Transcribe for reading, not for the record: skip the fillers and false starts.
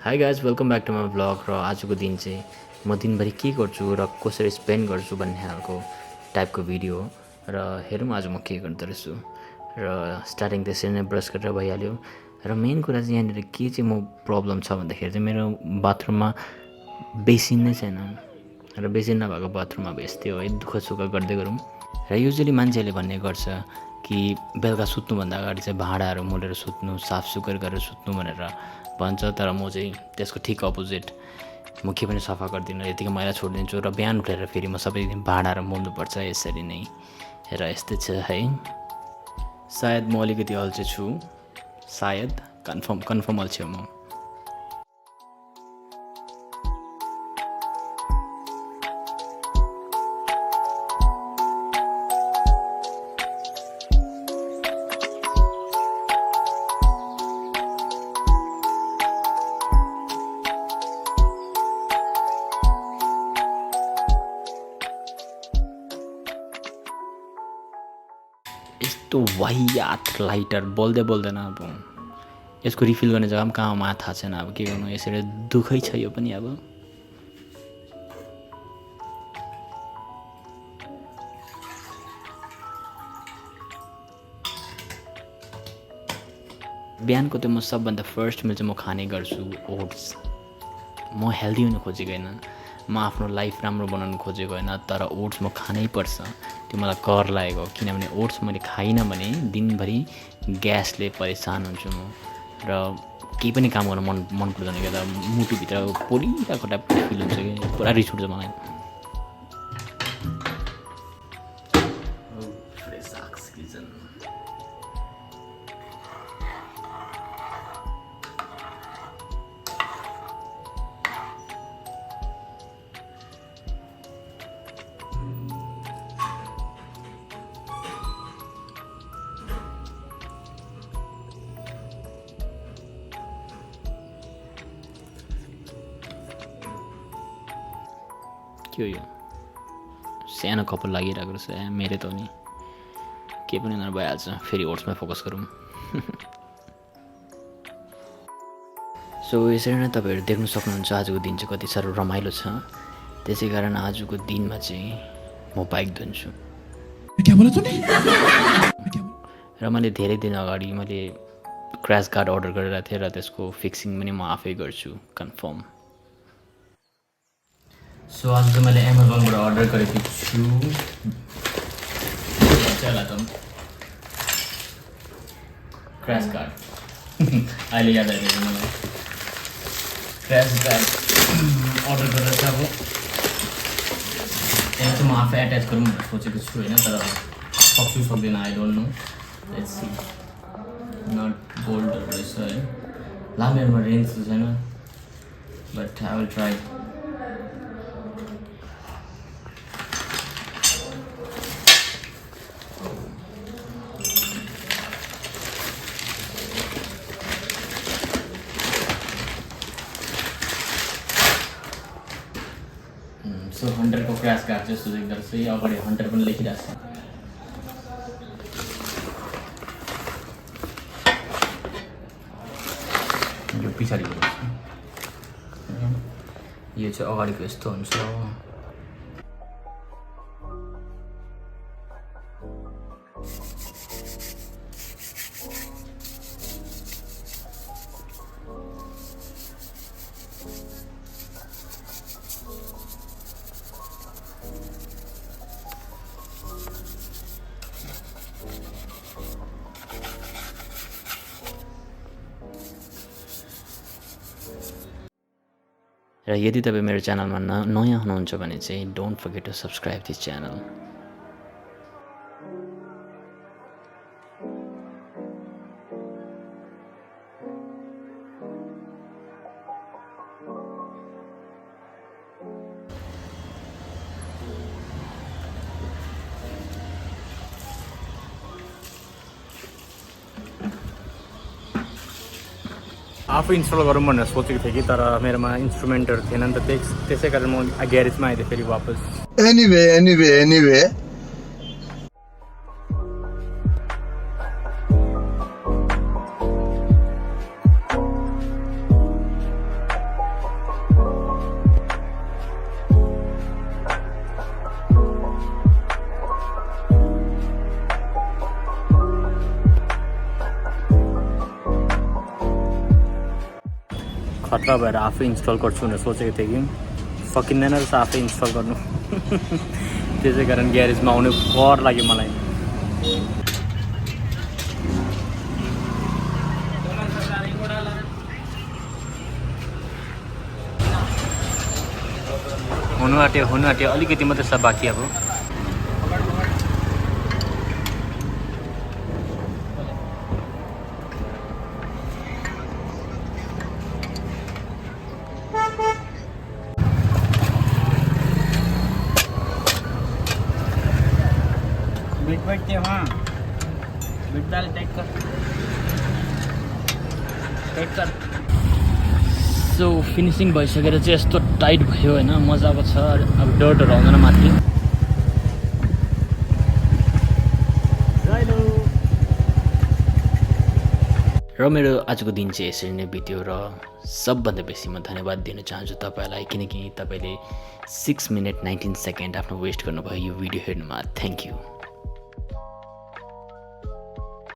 High guys welcome back to my blog र आजको दिन चाहिँ म दिनभरि के गर्छु र कसरी स्पेन्ड गर्छु भन्ने खालको टाइपको भिडियो हो र हेरौँ आज म के गर्दो रहेछु र स्टार्टिङ त्यसरी नै ब्रस गरेर भइहाल्यो र मेन कुरा चाहिँ यहाँनिर के चाहिँ म प्रब्लम छ भन्दाखेरि चाहिँ मेरो बाथरुममा बेसिन नै छैन र बेसिन नभएको बाथरुम अब यस्तै हो है दुःख सुख गर्दै गरौँ र युजली मान्छेहरूले भन्ने गर्छ कि बेलुका सुत्नुभन्दा अगाडि चाहिँ भाँडाहरू मोलेर सुत्नु साफसुग्घर गरेर सुत्नु भनेर भन्छ तर म चाहिँ त्यसको ठिक अपोजिट म के पनि सफा गर्दिनँ यतिकै मैला छोडिदिन्छु र बिहान उठेर फेरि म सबै भाँडाहरू मोल्नुपर्छ यसरी नै र यस्तै छ है सायद म अलिकति अल्छे छु सायद कन्फर्म अल्छे म यस्तो वाहियात लाइटर बोल्दैन अब यसको रिफिल गर्ने जग्गा पनि कहाँ मलाई थाहा छैन अब के गर्नु यसरी दुःखै छ यो पनि अब बिहानको त्यो म सबभन्दा फर्स्ट मिल चाहिँ म खाने गर्छु ओट्स म हेल्दी हुनु खोजेको होइन म आफ्नो लाइफ राम्रो बनाउनु खोजेको होइन तर ओट्स म खानै पर्छ त्यो मलाई कर लागेको किनभने ओट्स मैले खाइनँ भने दिनभरि ग्यासले परेसान हुन्छु म र केही पनि काम गर्न मन पर्दैन क्या त मुटुभित्र पोलिरहेको टाइपको फिल हुन्छ कि पुरा रिस उठ्छ मलाई के हो यो सानो कपाल लागिरहेको रहेछ मेरो त नि के पनि उनीहरू भइहाल्छ फेरि ओट्समा फोकस गरौँ सो यसरी नै तपाईँहरू देख्न सक्नुहुन्छ आजको दिन चाहिँ कति साह्रो रमाइलो छ त्यसै कारण आजको दिनमा चाहिँ म बाइक धुन्छु र मैले धेरै दिन अगाडि मैले क्र्यास गार्ड अर्डर गरेर थिएँ र त्यसको फिक्सिङ पनि म आफै गर्छु कन्फर्म सो आज चाहिँ मैले एमाजोनबाट अर्डर गरेको छु क्र्यास गार्ड अहिले याद आइदियो मलाई क्र्यास गार्ड अर्डर गरेर चाहिँ अब यसलाई चाहिँ म आफै एट्याच गरौँ भनेर सोचेको छु होइन तर सक्छु सक्दैन I don't know let's see not गोल्डहरू रहेछ है ला मेरोमा रेन्ज त छैन but I will try so हन्टरको क्र्यास गार्ड जस्तो देख्दो रहेछ है अगाडि हन्टर पनि लेखिरहेको छ यो पछाडिको यो चाहिँ अगाडिको यस्तो हुन्छ र यदि तपाईँ मेरो च्यानलमा नयाँ हुनुहुन्छ भने चाहिँ don't forget to subscribe this channel आफै इन्स्टल गरौँ भनेर सोचेको थिएँ कि तर मेरोमा इन्स्ट्रुमेन्टहरू थिएन नि त त्यसै कारण म ग्यारेजमा आइदिएँ फेरि वापस Anyway. खतरा भएर आफै इन्स्टल गर्छु भनेर सोचेको थिएँ कि सकिँदैन रहेछ आफै इन्स्टल गर्नु त्यसै कारण ग्यारेजमा आउने कर लाग्यो मलाई हुनु आँट्यो अलिकति मात्रै छ बाँकी अब बैठते वहाँ बिट डाल टाइट कर सो फिनिसिङ भइसकेर चाहिँ यस्तो टाइट भयो होइन मजाको छ अब डर्टहरू आउँदैन माथि र मेरो आजको दिन चाहिँ यसरी नै बित्यो र सबभन्दा बेसी म धन्यवाद दिन चाहन्छु तपाईँलाई किनकि तपाईँले 6 मिनट 19 सेकेन्ड आफ्नो वेस्ट गर्नुभयो यो भिडियो हेर्नुमा थ्याङ्क यू